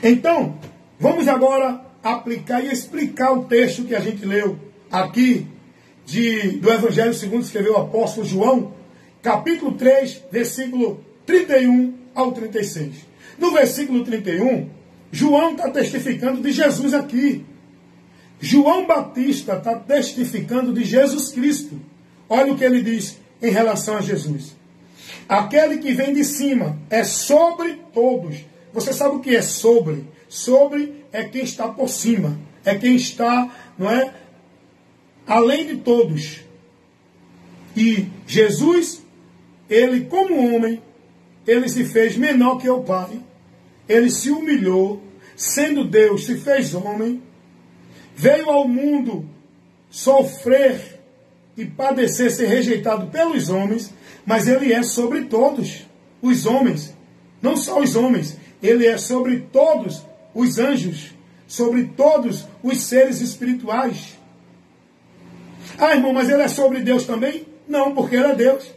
Então, vamos agora aplicar e explicar o texto que a gente leu aqui do Evangelho segundo escreveu o apóstolo João, capítulo 3, versículo 31 ao 36. No versículo 31, João está testificando de Jesus aqui. João Batista está testificando de Jesus Cristo. Olha o que ele diz em relação a Jesus. Aquele que vem de cima é sobre todos. Você sabe o que é sobre? Sobre é quem está por cima. É quem está, não é? Além de todos. E Jesus, ele como homem, ele se fez menor que o Pai. Ele se humilhou, sendo Deus, se fez homem. Veio ao mundo sofrer e padecer, ser rejeitado pelos homens, mas ele é sobre todos os homens. Não só os homens, ele é sobre todos os anjos, sobre todos os seres espirituais. Ah, irmão, mas ele é sobre Deus também? Não, porque ele é Deus.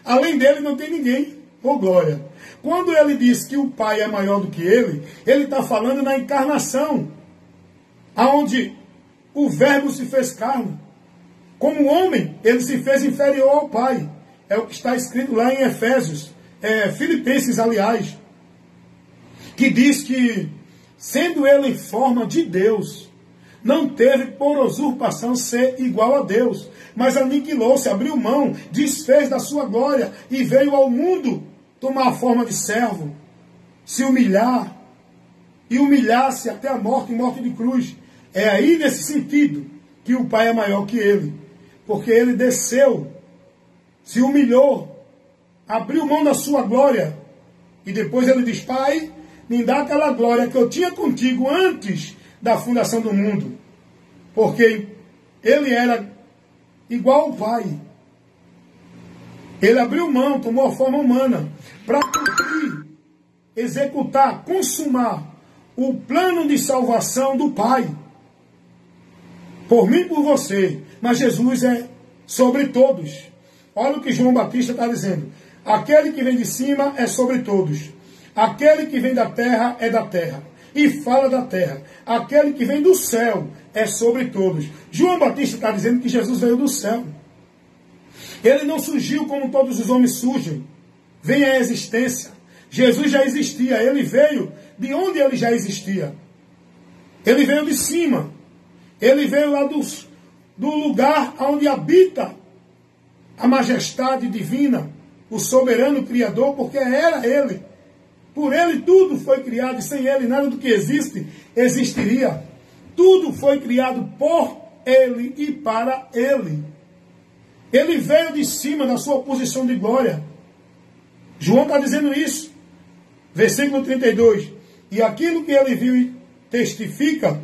Além dele não tem ninguém. Oh, glória. Quando ele diz que o Pai é maior do que ele está falando na encarnação, aonde o Verbo se fez carne. Como homem, ele se fez inferior ao Pai. É o que está escrito lá em Efésios, Filipenses, aliás, que diz que, sendo ele em forma de Deus, não teve por usurpação ser igual a Deus, mas aniquilou-se, abriu mão, desfez da sua glória e veio ao mundo tomar a forma de servo, se humilhar e humilhar-se até a morte e morte de cruz. É aí nesse sentido que o Pai é maior que ele, porque ele desceu, se humilhou, abriu mão da sua glória e depois ele diz: Pai, me dá aquela glória que eu tinha contigo antes da fundação do mundo, porque ele era igual ao Pai. Ele abriu mão, tomou a forma humana para cumprir, executar, consumar o plano de salvação do Pai. Por mim e por você. Mas Jesus é sobre todos. Olha o que João Batista está dizendo. Aquele que vem de cima é sobre todos. Aquele que vem da terra é da terra. E fala da terra. Aquele que vem do céu é sobre todos. João Batista está dizendo que Jesus veio do céu. Ele não surgiu como todos os homens surgem. Vem à existência. Jesus já existia. Ele veio de onde ele já existia. Ele veio de cima. Ele veio lá do lugar onde habita a majestade divina, o soberano Criador, porque era ele. Por ele tudo foi criado, e sem ele nada do que existe existiria. Tudo foi criado por ele e para ele. Ele veio de cima da sua posição de glória. João está dizendo isso. Versículo 32. E aquilo que ele viu e testifica,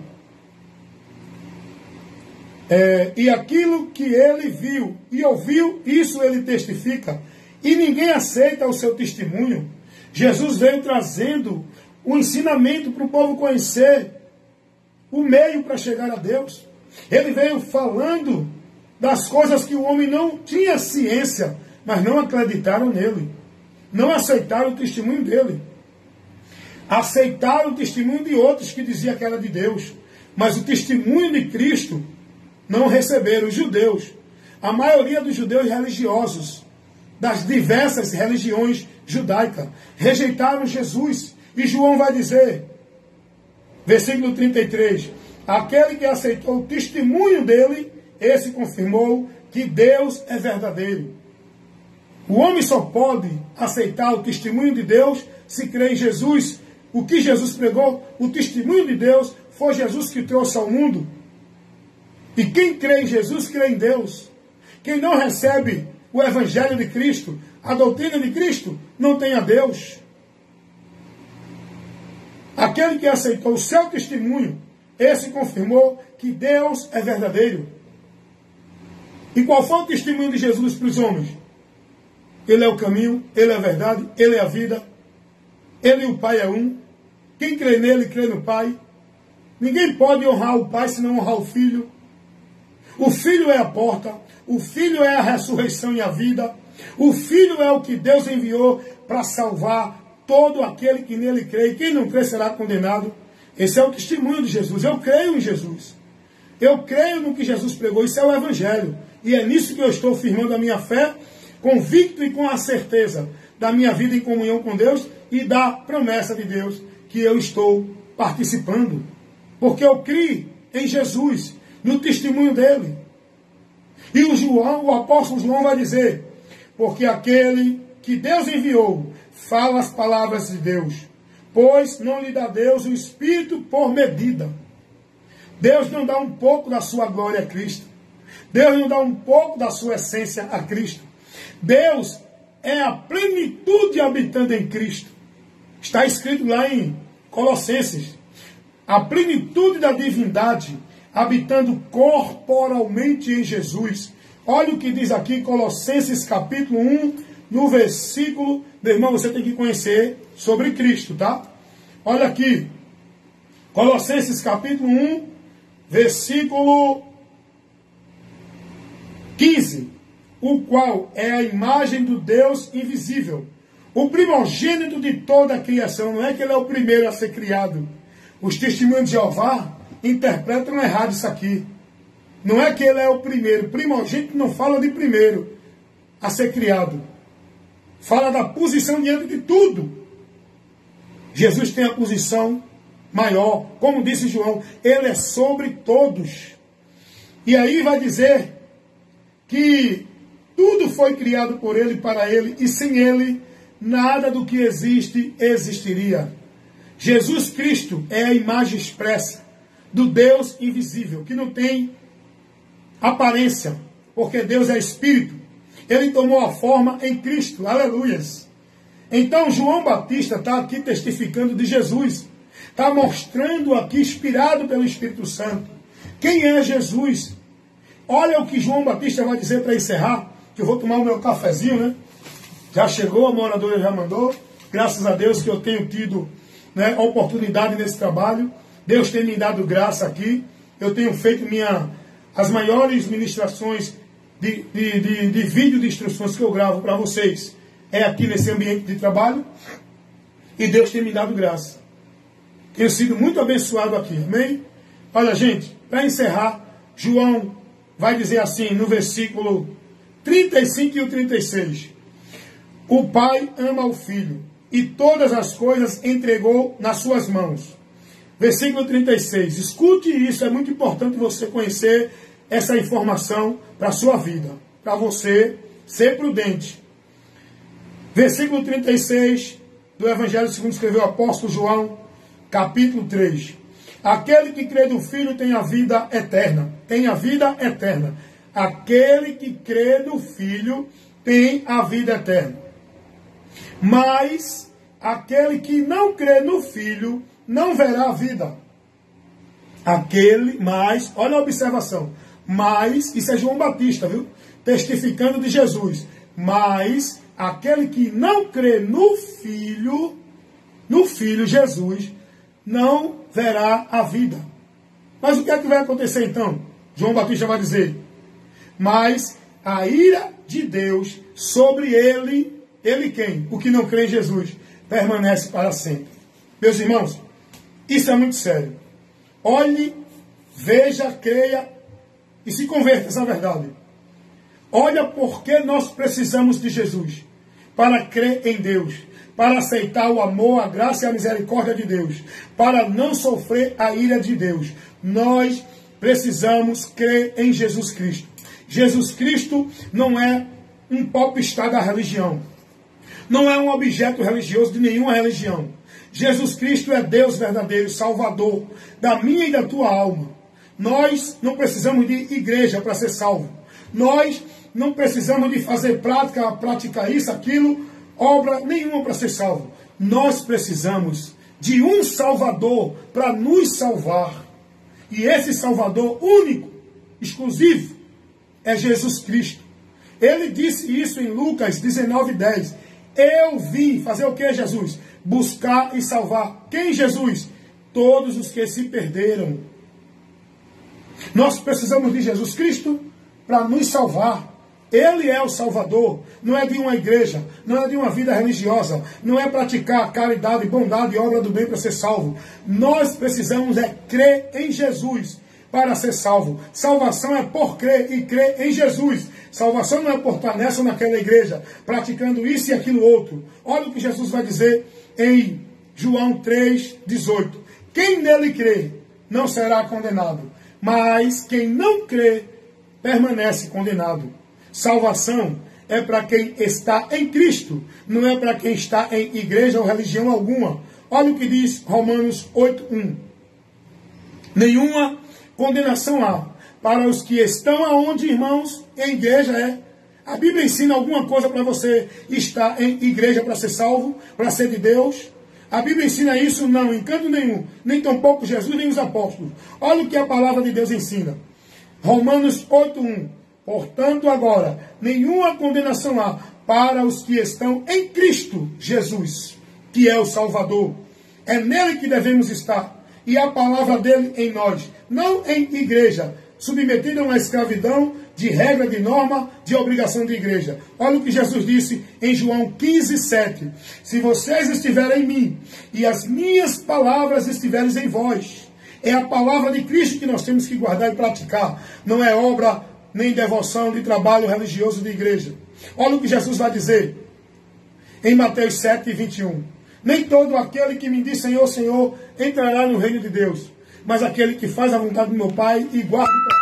e aquilo que ele viu e ouviu, isso ele testifica. E ninguém aceita o seu testemunho. Jesus veio trazendo um ensinamento para o povo conhecer o meio para chegar a Deus. Ele veio falando das coisas que o homem não tinha ciência, mas não acreditaram nele. Não aceitaram o testemunho dele. Aceitaram o testemunho de outros que diziam que era de Deus. Mas o testemunho de Cristo não receberam os judeus. A maioria dos judeus religiosos, das diversas religiões judaicas, rejeitaram Jesus. E João vai dizer, versículo 33, aquele que aceitou o testemunho dele, esse confirmou que Deus é verdadeiro. O homem só pode aceitar o testemunho de Deus se crê em Jesus. O que Jesus pregou, o testemunho de Deus, foi Jesus que trouxe ao mundo. E quem crê em Jesus, crê em Deus. Quem não recebe o Evangelho de Cristo, a doutrina de Cristo, não tem a Deus. Aquele que aceitou o seu testemunho, esse confirmou que Deus é verdadeiro. E qual foi o testemunho de Jesus para os homens? Ele é o caminho, Ele é a verdade, Ele é a vida. Ele e o Pai é um. Quem crê nele, crê no Pai. Ninguém pode honrar o Pai se não honrar o Filho. O Filho é a porta. O Filho é a ressurreição e a vida. O Filho é o que Deus enviou para salvar todo aquele que nele crê, e quem não crê será condenado. Esse é o testemunho de Jesus. Eu creio em Jesus. Eu creio no que Jesus pregou. Isso é o Evangelho. E é nisso que eu estou firmando a minha fé, convicto e com a certeza da minha vida em comunhão com Deus e da promessa de Deus que eu estou participando. Porque eu criei em Jesus, no testemunho dele. E o apóstolo João vai dizer, porque aquele que Deus enviou fala as palavras de Deus, pois não lhe dá Deus o Espírito por medida. Deus não dá um pouco da sua glória a Cristo. Deus não dá um pouco da sua essência a Cristo. Deus é a plenitude habitando em Cristo. Está escrito lá em Colossenses. A plenitude da divindade habitando corporalmente em Jesus. Olha o que diz aqui Colossenses capítulo 1, no versículo... Meu irmão, você tem que conhecer sobre Cristo, tá? Olha aqui. Colossenses capítulo 1, versículo 15. O qual é a imagem do Deus invisível, o primogênito de toda a criação. Não é que ele é o primeiro a ser criado. Os testemunhos de Jeová interpretam errado isso aqui. Não é que ele é o primeiro. Primogênito não fala de primeiro a ser criado. Fala da posição diante de tudo. Jesus tem a posição maior. Como disse João, ele é sobre todos. E aí vai dizer que tudo foi criado por ele, para ele, e sem ele, nada do que existe existiria. Jesus Cristo é a imagem expressa do Deus invisível, que não tem aparência, porque Deus é Espírito. Ele tomou a forma em Cristo, aleluias. Então João Batista está aqui testificando de Jesus, está mostrando aqui, inspirado pelo Espírito Santo, quem é Jesus. Olha o que João Batista vai dizer para encerrar, que eu vou tomar o meu cafezinho, né? Já chegou, a moradora já mandou, graças a Deus que eu tenho tido, né, oportunidade nesse trabalho. Deus tem me dado graça aqui. Eu tenho feito as maiores ministrações de vídeo de instruções que eu gravo para vocês. É aqui nesse ambiente de trabalho. E Deus tem me dado graça. Tenho sido muito abençoado aqui. Amém? Olha, gente, para encerrar, João vai dizer assim no versículo 35 e o 36. O Pai ama o Filho e todas as coisas entregou nas suas mãos. Versículo 36. Escute isso, é muito importante você conhecer essa informação para a sua vida, para você ser prudente. Versículo 36 do Evangelho segundo escreveu o apóstolo João, capítulo 3. Aquele que crê no Filho tem a vida eterna. Tem a vida eterna. Aquele que crê no Filho tem a vida eterna. Mas aquele que não crê no Filho não verá a vida. Olha a observação. Mas, isso é João Batista, viu? Testificando de Jesus. Mas aquele que não crê no Filho Jesus, não verá a vida. Mas o que é que vai acontecer então? João Batista vai dizer, mas a ira de Deus sobre ele quem? O que não crê em Jesus, permanece para sempre. Meus irmãos, isso é muito sério. Olhe, veja, creia e se converta essa verdade. Olha porque nós precisamos de Jesus. Para crer em Deus. Para aceitar o amor, a graça e a misericórdia de Deus. Para não sofrer a ira de Deus. Nós precisamos crer em Jesus Cristo. Jesus Cristo não é um popstar da religião. Não é um objeto religioso de nenhuma religião. Jesus Cristo é Deus verdadeiro, Salvador da minha e da tua alma. Nós não precisamos de igreja para ser salvo. Nós não precisamos de fazer prática isso, aquilo, obra nenhuma para ser salvo. Nós precisamos de um Salvador para nos salvar. E esse Salvador único, exclusivo, é Jesus Cristo. Ele disse isso em Lucas 19:10. Eu vim fazer o que, Jesus? Buscar e salvar. Quem, Jesus? Todos os que se perderam. Nós precisamos de Jesus Cristo para nos salvar. Ele é o Salvador, não é de uma igreja, não é de uma vida religiosa, não é praticar caridade, bondade e obra do bem para ser salvo. Nós precisamos crer em Jesus para ser salvo. Salvação é por crer e crer em Jesus. Salvação não é por estar nessa ou naquela igreja, praticando isso e aquilo outro. Olha o que Jesus vai dizer em João 3,18. Quem nele crê não será condenado, mas quem não crê permanece condenado. Salvação é para quem está em Cristo, não é para quem está em igreja ou religião alguma. Olha o que diz Romanos 8,1. Nenhuma condenação há para os que estão aonde, irmãos? Em igreja é. A Bíblia ensina alguma coisa para você estar em igreja para ser salvo, para ser de Deus? A Bíblia ensina isso? Não, em canto nenhum. Nem tampouco Jesus, nem os apóstolos. Olha o que a palavra de Deus ensina. Romanos 8,1. Portanto, agora, nenhuma condenação há para os que estão em Cristo Jesus, que é o Salvador. É nele que devemos estar. E a palavra dele em nós. Não em igreja, submetida a uma escravidão de regra, de norma, de obrigação de igreja. Olha o que Jesus disse em João 15,7. Se vocês estiverem em mim e as minhas palavras estiverem em vós. É a palavra de Cristo que nós temos que guardar e praticar. Não é obra nem devoção de trabalho religioso de igreja. Olha o que Jesus vai dizer em Mateus 7,21. Nem todo aquele que me diz Senhor, Senhor, entrará no reino de Deus, mas aquele que faz a vontade do meu Pai e guarda